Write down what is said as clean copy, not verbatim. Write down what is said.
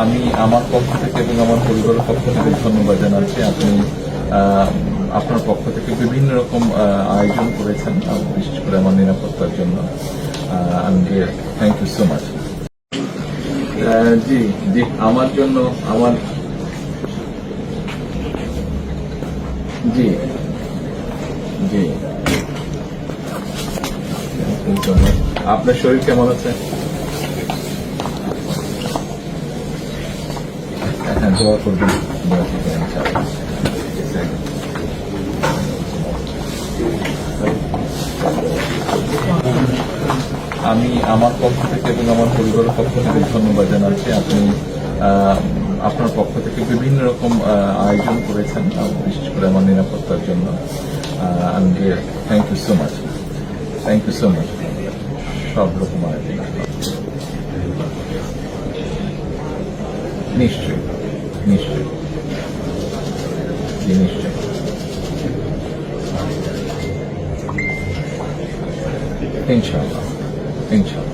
আমি আমার পক্ষ থেকে এবং আমার পরিবারের পক্ষ থেকে ধন্যবাদ জানাচ্ছি। আপনি আপনার পক্ষ থেকে বিভিন্ন রকম আয়োজন করেছেন, বিশেষ করে আমার নিরাপত্তার জন্য। Thank you so much. জি জি, আমার জন্য জি জি, আপনার শরীর কেমন আছে? হ্যাঁ, দোয়া করবেন, দোয়া করবেন ইনশাআল্লাহ। আমি আমার পক্ষ থেকে এবং আমার পরিবারের পক্ষ থেকে ধন্যবাদ জানাচ্ছি। আপনি আপনার পক্ষ থেকে বিভিন্ন রকম আয়োজন করেছেন, বিশেষ করে আমার নিরাপত্তার জন্য। Thank you so much, thank you so much. সব রকম আয়োজন নিশ্চয়ই নিশ্চয়ই নিশ্চয়ই। ইনশাআল্লাহ ইনশাআল্লাহ।